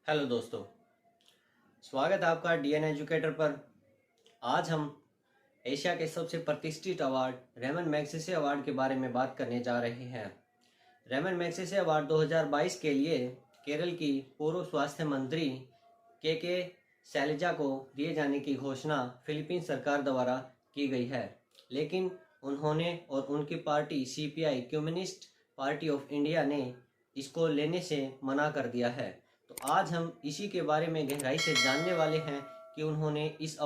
Hello दोस्तों, स्वागत है आपका डीएन एजुकेटर पर। आज हम एशिया के सबसे प्रतिष्ठित अवार्ड रेमन मैग्सेसे अवार्ड के बारे में बात करने जा रहे हैं। रेमन मैग्सेसे अवार्ड 2022 के लिए केरल की पूर्व स्वास्थ्य मंत्री के शैलजा को दिए जाने की घोषणा फिलीपींस सरकार द्वारा की गई है, लेकिन उन्होंने और उनकी party CPI communist party of India ने इसको लेने से मना कर दिया है। तो आज हम इसी के बारे में गहराई से जानने वाले हैं कि उन्होंने इस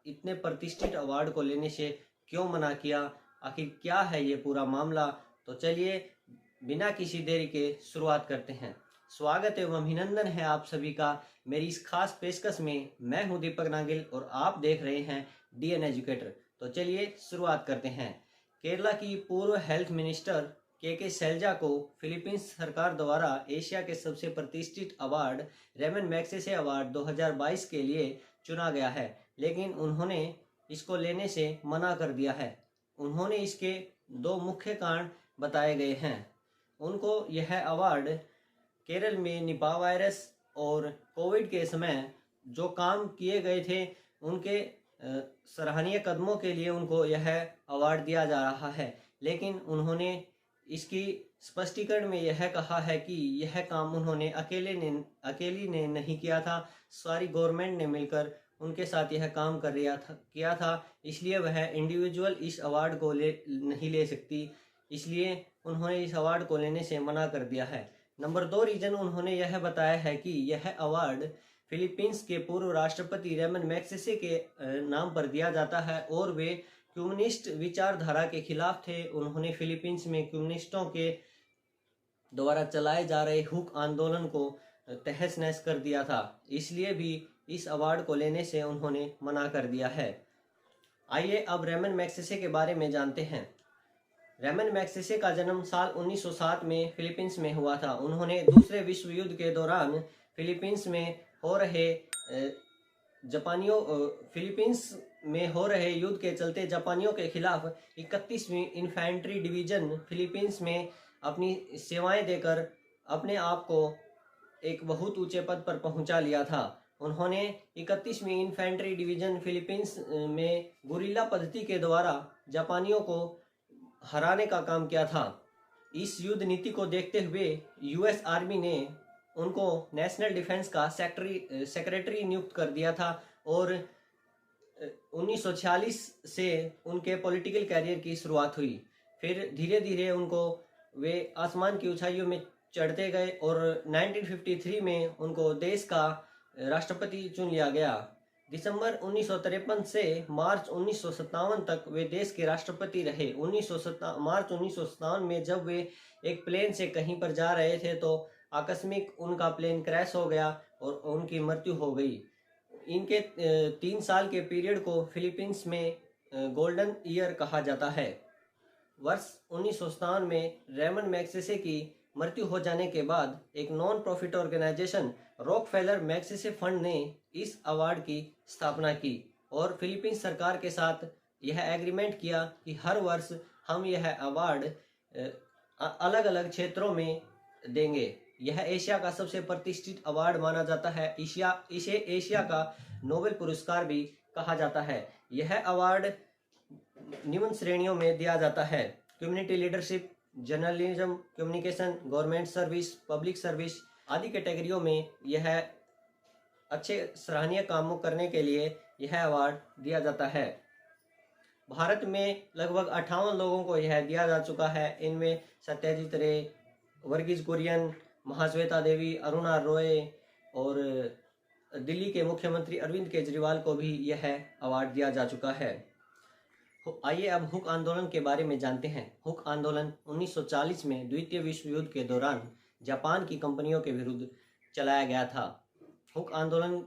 इतने प्रतिष्ठित अवार्ड को लेने से क्यों मना किया, आखिर क्या है ये पूरा मामला। तो चलिए बिना किसी देरी के शुरुआत करते हैं। स्वागत एवं अभिनंदन है आप सभी का मेरी इस खास पेशकश में। मैं हूं दीपक नागिल और आप देख रहे हैं डीएन एजुकेटर। तो चलिए शुरुआत करते हैं। केरला की पूर्व हेल्थ मिनिस्टर के शैलजा को फिलीपींस सरकार द्वारा एशिया के सबसे प्रतिष्ठित अवार्ड रेमन मैग्सेसे अवार्ड 2022 के लिए चुना गया है, लेकिन उन्होंने इसको लेने से मना कर दिया है। उन्होंने इसके दो मुख्य कारण बताए गए हैं। उनको यह अवार्ड केरल में निपा वायरस और कोविड के समय जो काम किए गए थे उनके सराहनीय कदमों के लिए उनको यह अवार्ड दिया जा रहा है, लेकिन उन्होंने इसकी स्पष्टीकरण में यह कहा है कि यह काम उन्होंने अकेली ने नहीं किया था, सारी गवर्नमेंट ने मिलकर उनके साथ यह काम किया था, इसलिए वह इंडिविजुअल इस अवार्ड को नहीं ले सकती, इसलिए उन्होंने इस अवार्ड को लेने से मना कर दिया है। नंबर 2 रीजन उन्होंने यह बताया है कि यह अवार्ड फिलीपींस के पूर्व राष्ट्रपति रेमन मैग्सेसे के नाम पर दिया जाता है और वे कम्युनिस्ट विचारधारा के खिलाफ थे। उन्होंने फिलीपींस में कम्युनिस्टों के द्वारा चलाए जा रहे हुक आंदोलन को तहस नहस कर दिया था, इसलिए भी इस अवार्ड को लेने से उन्होंने मना कर दिया है। आइए अब रेमन मैग्सेसे के बारे में जानते हैं। रेमन मैग्सेसे का जन्म साल 1907 में फिलीपींस में हुआ था। उन्होंने दूसरे विश्व युद्ध के दौरान फिलीपींस में हो रहे युद्ध के चलते जापानियों के खिलाफ 31वीं इन्फेंट्री डिवीजन फिलीपींस में अपनी सेवाएं देकर अपने आप को एक बहुत ऊंचे पद पर पहुंचा लिया था। उन्होंने 31वीं इन्फेंट्री डिवीजन फिलीपींस में गुरिल्ला पद्धति के द्वारा जापानियों को हराने का काम किया था। इस युद्ध नीति को देखते हुए यूएस आर्मी ने उनको नेशनल डिफेंस का सेक्रेटरी नियुक्त कर दिया था और 1946 से उनके पॉलिटिकल कैरियर की शुरुआत हुई। फिर धीरे धीरे उनको वे आसमान की ऊंचाइयों में चढ़ते गए और 1953 में उनको देश का राष्ट्रपति चुन लिया गया। दिसंबर 1953 से मार्च 1957 तक वे देश के राष्ट्रपति रहे। मार्च 1957 में जब वे एक प्लेन से कहीं पर जा रहे थे तो आकस्मिक उनका प्लेन क्रैश हो गया और उनकी मृत्यु हो गई। इनके 3 साल के पीरियड को फिलीपींस में गोल्डन ईयर कहा जाता है। वर्ष 1957 में रेमन मैग्सेसे की मृत्यु हो जाने के बाद एक non profit organization Rockefeller Magsaysay fund ने इस अवार्ड की स्थापना की और फिलीपींस सरकार के साथ यह एग्रीमेंट किया कि हर वर्ष हम यह अवार्ड अलग अलग क्षेत्रों में देंगे। यह एशिया का सबसे प्रतिष्ठित अवार्ड माना जाता है। इसे एशिया का नोबेल पुरस्कार भी कहा जाता है। यह अवार्ड निम्न श्रेणियों में दिया जाता है: community leadership, journalism, communication, government service, public service आदि कैटेगरियों में यह अच्छे सराहनीय कामों करने के लिए यह अवार्ड दिया जाता है। भारत में लगभग 58 लोगों को यह दिया जा चुका है। इनमें सत्यजीत रे, वर्गीज कुरियन, महाश्वेता देवी, अरुणा रॉय और दिल्ली के मुख्यमंत्री अरविंद केजरीवाल को भी यह अवार्ड दिया जा चुका है। आइए अब हुक आंदोलन के बारे में जानते हैं। हुक आंदोलन 1940 में द्वितीय विश्व युद्ध के दौरान जापान की कंपनियों के विरुद्ध चलाया गया था। हुक आंदोलन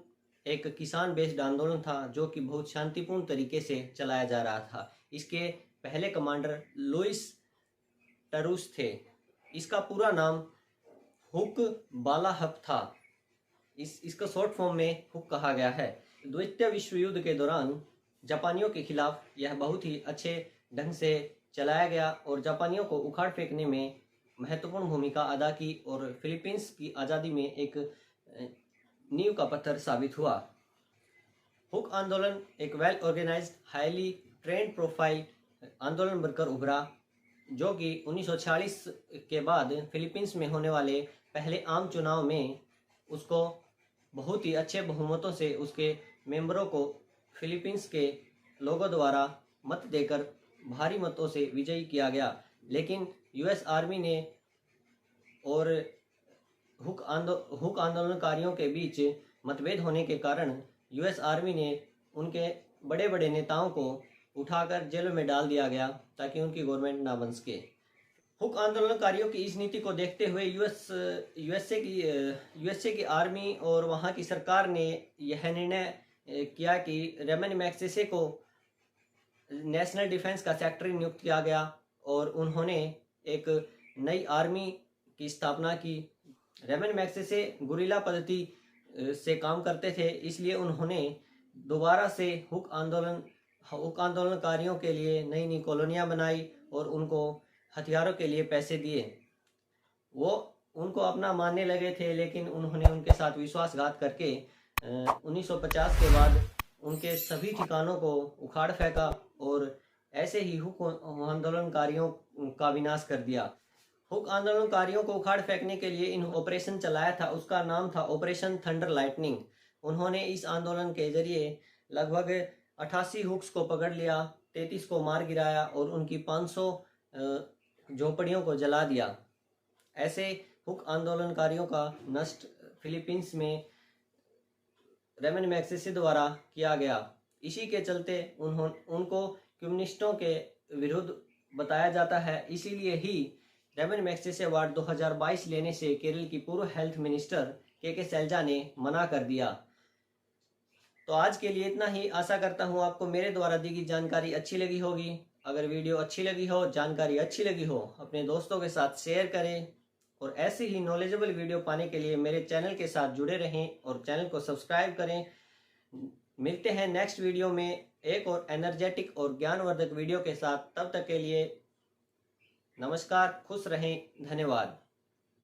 एक किसान बेस्ड आंदोलन था जो कि बहुत शांतिपूर्ण तरीके से चलाया जा रहा था। इसके पहले कमांडर लुइस टरूस थे। इसका पूरा नाम हुक बालाहप था। इसका शॉर्ट फॉर्म में हुक कहा गया है। द्वितीय विश्व युद्ध के दौरान जापानियों के खिलाफ यह बहुत ही अच्छे ढंग से चलाया गया और जापानियों को उखाड़ फेंकने में महत्वपूर्ण भूमिका अदा की और फिलीपींस की आज़ादी में एक नींव का पत्थर साबित हुआ। हुक आंदोलन एक well organized, highly trained profile आंदोलन बनकर उभरा, जो कि 1946 के बाद फिलीपींस में होने वाले पहले आम चुनाव में उसको बहुत ही अच्छे बहुमतों से उसके मेंबरों को फिलीपींस के लोगों द्वारा मत देकर भारी मतों से विजयी किया गया। लेकिन यूएस आर्मी ने और हुक आंदोलनकारियों के बीच मतभेद होने के कारण यूएस आर्मी ने उनके बड़े बड़े नेताओं को उठाकर जेलों में डाल दिया गया ताकि उनकी गवर्नमेंट ना बन सके। हुक आंदोलनकारियों की इस नीति को देखते हुए यूएसए की आर्मी और वहाँ की सरकार ने यह निर्णय किया कि रेमन मैग्सेसे को नेशनल डिफेंस का सेक्रेटरी नियुक्त किया गया और उन्होंने एक नई आर्मी की स्थापना की। रेमन मैग्सेसे गुरिल्ला पद्धति से काम करते थे, इसलिए उन्होंने दोबारा से हुक आंदोलनकारियों के लिए नई नई कॉलोनियाँ बनाई और उनको हथियारों के लिए पैसे दिए। वो उनको अपना मानने लगे थे, लेकिन उन्होंने उनके साथ विश्वासघात करके 1950 के बाद उनके सभी ठिकानों को उखाड़ फेंका और ऐसे ही हुक आंदोलनकारियों का विनाश कर दिया। हुक आंदोलनकारियों को उखाड़ फेंकने के लिए इन ऑपरेशन चलाया था, उसका नाम था ऑपरेशन थंडर लाइटनिंग। उन्होंने इस आंदोलन के जरिए लगभग 88 हुक्स को पकड़ लिया, 33 को मार गिराया और उनकी 500 झोपड़ियों को जला दिया। ऐसे हुक आंदोलनकारियों का नष्ट फिलीपींस में रेमन मैग्सेसे द्वारा किया गया। इसी के चलते उनको कम्युनिस्टों के विरुद्ध बताया जाता है। इसीलिए ही रेमन मैग्सेसे अवार्ड 2022 लेने से केरल की पूर्व हेल्थ मिनिस्टर के सैलजा ने मना कर दिया। तो आज के लिए इतना ही। आशा करता हूँ आपको मेरे द्वारा दी गई जानकारी अच्छी लगी होगी। अगर वीडियो अच्छी लगी हो, जानकारी अच्छी लगी हो, अपने दोस्तों के साथ शेयर करें और ऐसे ही नॉलेजेबल वीडियो पाने के लिए मेरे चैनल के साथ जुड़े रहें और चैनल को सब्सक्राइब करें। मिलते हैं नेक्स्ट वीडियो में एक और एनर्जेटिक और ज्ञानवर्धक वीडियो के साथ। तब तक के लिए नमस्कार, खुश रहें, धन्यवाद।